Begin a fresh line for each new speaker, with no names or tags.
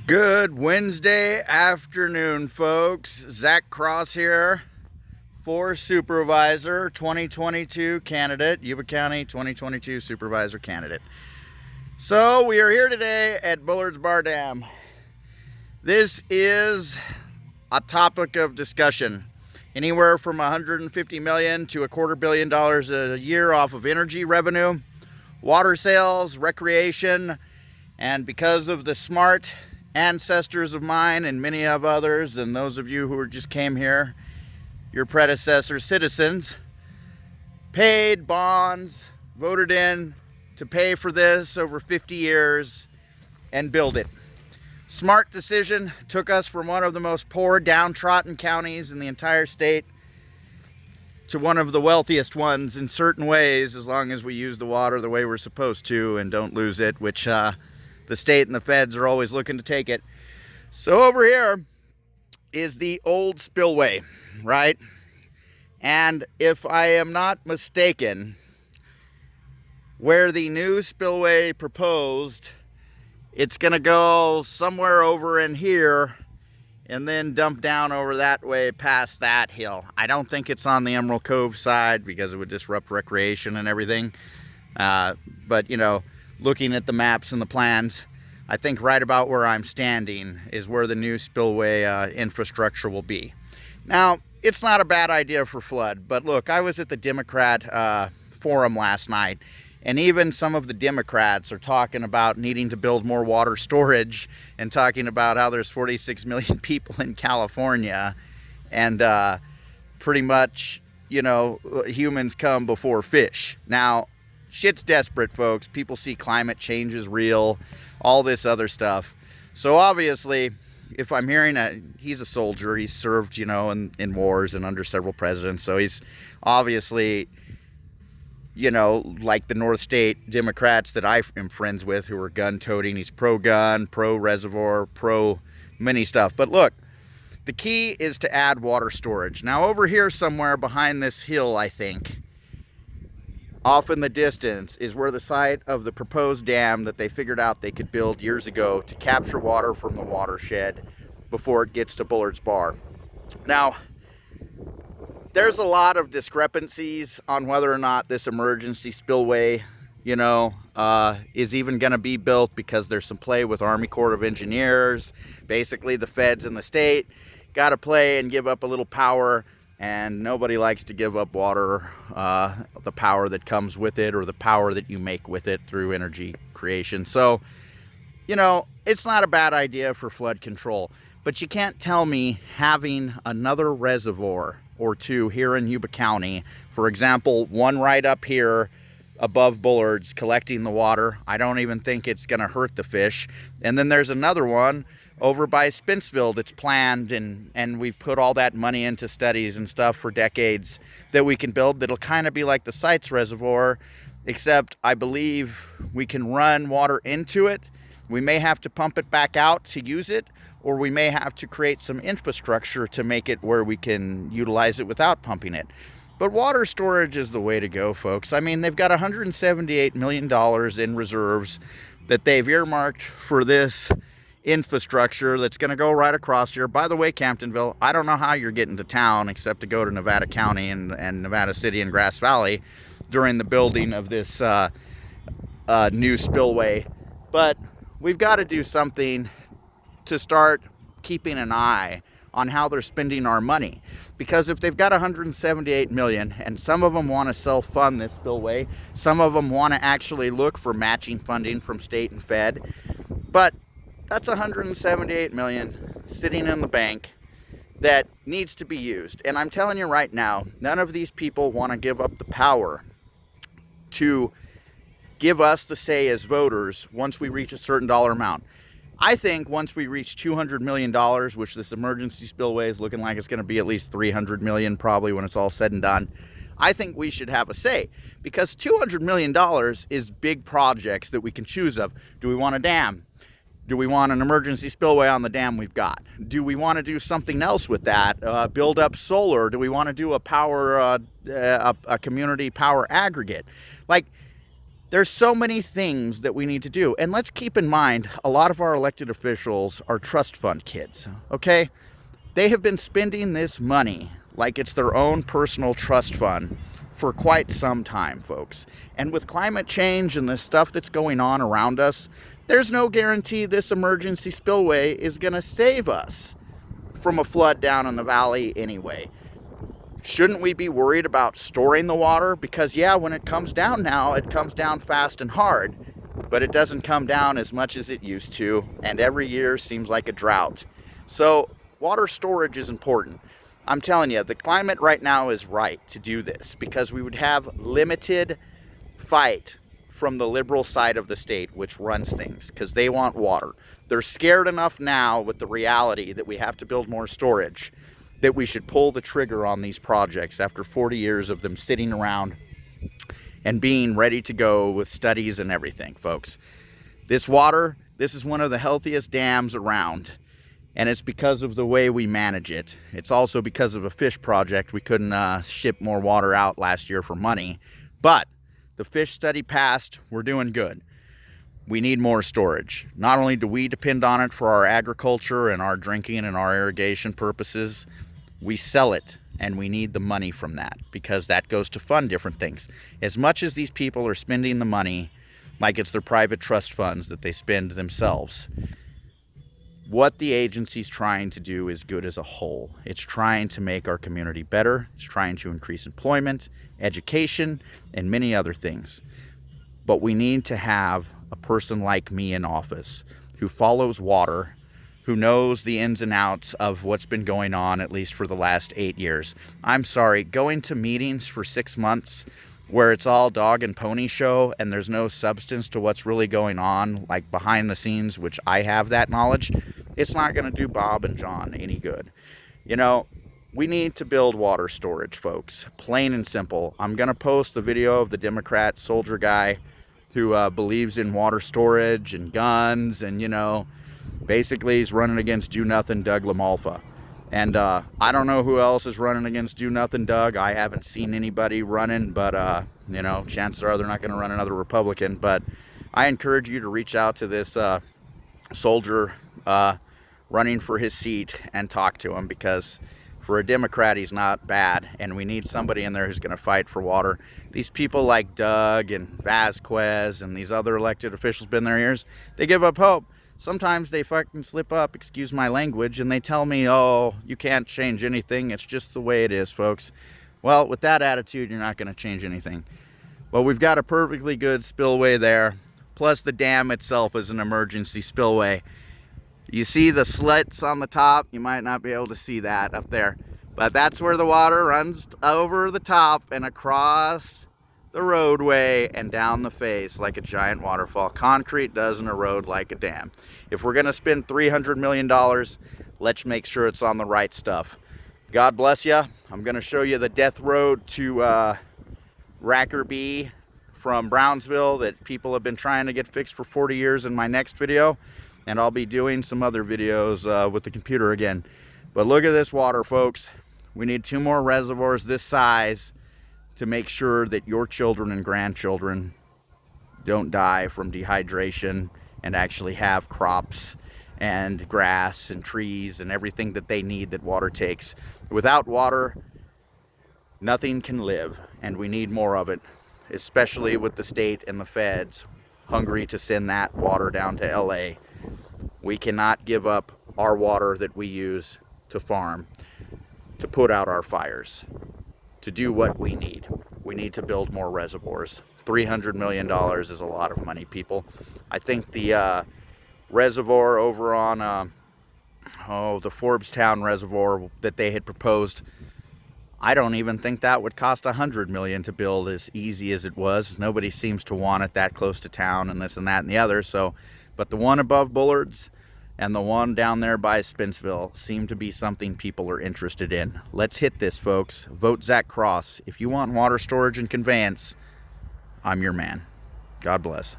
Good Wednesday afternoon, folks. Zach Cross here for Supervisor 2022 candidate, Yuba County 2022 Supervisor candidate. So we are here today at Bullard's Bar Dam. This is a topic of discussion. Anywhere from $150 million to $250 million a year off of energy revenue, water sales, recreation, and because of the smart ancestors of mine and many of others, and those of you who just came here, your predecessor citizens, paid bonds, voted in to pay for this over 50 years and build it. Smart decision. Took us from one of the most poor, downtrodden counties in the entire state to one of the wealthiest ones in certain ways, as long as we use the water the way we're supposed to and don't lose it, which the state and the feds are always looking to take it. So over here is the old Spillway, right? And if I am not mistaken, where the new Spillway proposed, it's going to go somewhere over in here and then dump down over that way past that hill. I don't think it's on the Emerald Cove side because it would disrupt recreation and everything. But, you know, looking at the maps and the plans, I think right about where I'm standing is where the new spillway infrastructure will be. Now, it's not a bad idea for flood, but look, I was at the Democrat forum last night, and even some of the Democrats are talking about needing to build more water storage and talking about how there's 46 million people in California and pretty much, you know, humans come before fish. Now, shit's desperate, folks. People see climate change is real, all this other stuff. So obviously, if I'm hearing he's a soldier, he's served, you know, in wars and under several presidents. So he's obviously, you know, like the North State Democrats that I am friends with who are gun-toting. He's pro-gun, pro-reservoir, pro-many stuff. But look, the key is to add water storage. Now over here somewhere behind this hill, I think, off in the distance, is where the site of the proposed dam that they figured out they could build years ago to capture water from the watershed before it gets to Bullard's Bar. Now, there's a lot of discrepancies on whether or not this emergency spillway, you know, is even going to be built, because there's some play with Army Corps of Engineers. Basically, the feds in the state got to play and give up a little power, and nobody likes to give up water, the power that comes with it, or the power that you make with it through energy creation. So, you know, it's not a bad idea for flood control, but you can't tell me having another reservoir or two here in Yuba County, for example, one right up here above Bullard's collecting the water. I don't even think it's going to hurt the fish. And then there's another one over by Spencerville that's planned, and we've put all that money into studies and stuff for decades that we can build that'll kind of be like the Sites Reservoir, except I believe we can run water into it. We may have to pump it back out to use it, or we may have to create some infrastructure to make it where we can utilize it without pumping it. But water storage is the way to go, folks. I mean, they've got $178 million in reserves that they've earmarked for this infrastructure that's going to go right across here. By the way, Camptonville, I don't know how you're getting to town except to go to Nevada County and Nevada City and Grass Valley during the building of this new spillway. But we've got to do something to start keeping an eye on how they're spending our money, because if they've got 178 million and some of them want to self-fund this spillway, some of them want to actually look for matching funding from state and fed, but that's 178 million sitting in the bank that needs to be used. And I'm telling you right now, none of these people want to give up the power to give us the say as voters once we reach a certain dollar amount. I think once we reach $200 million, which this emergency spillway is looking like it's going to be at least $300 million probably when it's all said and done, I think we should have a say, because $200 million is big projects that we can choose of. Do we want a dam? Do we want an emergency spillway on the dam we've got? Do we want to do something else with that? Build up solar? Do we want to do a community power aggregate? Like, There's so many things that we need to do. And let's keep in mind, a lot of our elected officials are trust fund kids, okay? They have been spending this money like it's their own personal trust fund for quite some time, folks. And with climate change and the stuff that's going on around us, there's no guarantee this emergency spillway is going to save us from a flood down in the valley anyway. Shouldn't we be worried about storing the water? Because yeah, when it comes down now, it comes down fast and hard, but it doesn't come down as much as it used to, and every year seems like a drought. So water storage is important. I'm telling you, the climate right now is right to do this, because we would have limited fight from the liberal side of the state, which runs things, because they want water. They're scared enough now with the reality that we have to build more storage that we should pull the trigger on these projects after 40 years of them sitting around and being ready to go with studies and everything, folks. This water, this is one of the healthiest dams around, and it's because of the way we manage it. It's also because of a fish project. We couldn't ship more water out last year for money, but the fish study passed. We're doing good. We need more storage. Not only do we depend on it for our agriculture and our drinking and our irrigation purposes, we sell it, and we need the money from that, because that goes to fund different things. As much as these people are spending the money like it's their private trust funds that they spend themselves, what the agency's trying to do is good as a whole. It's trying to make our community better. It's trying to increase employment, education, and many other things. But we need to have a person like me in office who follows water, who knows the ins and outs of what's been going on, at least for the last 8 years. I'm sorry, going to meetings for 6 months where it's all dog and pony show and there's no substance to what's really going on, like behind the scenes, which I have that knowledge, it's not going to do Bob and John any good. You know, we need to build water storage, folks. Plain and simple. I'm going to post the video of the Democrat soldier guy who believes in water storage and guns, and, you know, basically he's running against Do Nothing Doug LaMalfa. And I don't know who else is running against Do Nothing Doug. I haven't seen anybody running, but, you know, chances are they're not going to run another Republican. But I encourage you to reach out to this soldier running for his seat and talk to him, because for a Democrat, he's not bad, and we need somebody in there who's going to fight for water. These people like Doug and Vasquez and these other elected officials been there years, they give up hope. Sometimes they fucking slip up, excuse my language, and they tell me, oh, you can't change anything, it's just the way it is, folks. Well, with that attitude, you're not going to change anything. Well, we've got a perfectly good spillway there, plus the dam itself is an emergency spillway. You see the slits on the top? You might not be able to see that up there, but that's where the water runs over the top and across the roadway and down the face like a giant waterfall. Concrete doesn't erode like a dam. If we're going to spend $300 million, let's make sure it's on the right stuff. God bless you. I'm going to show you the death road to Rackerby from Brownsville that people have been trying to get fixed for 40 years in my next video. And I'll be doing some other videos with the computer again. But look at this water, folks. We need 2 more reservoirs this size to make sure that your children and grandchildren don't die from dehydration and actually have crops and grass and trees and everything that they need that water takes. Without water, nothing can live, and we need more of it, especially with the state and the feds hungry to send that water down to LA. We cannot give up our water that we use to farm, to put out our fires, to do what we need. We need to build more reservoirs. $300 million is a lot of money, people. I think the reservoir over on the Forbes-town reservoir that they had proposed, I don't even think that would cost $100 million to build, as easy as it was. Nobody seems to want it that close to town and this and that and the other. So, but the one above Bullard's and the one down there by Spencerville seem to be something people are interested in. Let's hit this, folks. Vote Zach Cross. If you want water storage and conveyance, I'm your man. God bless.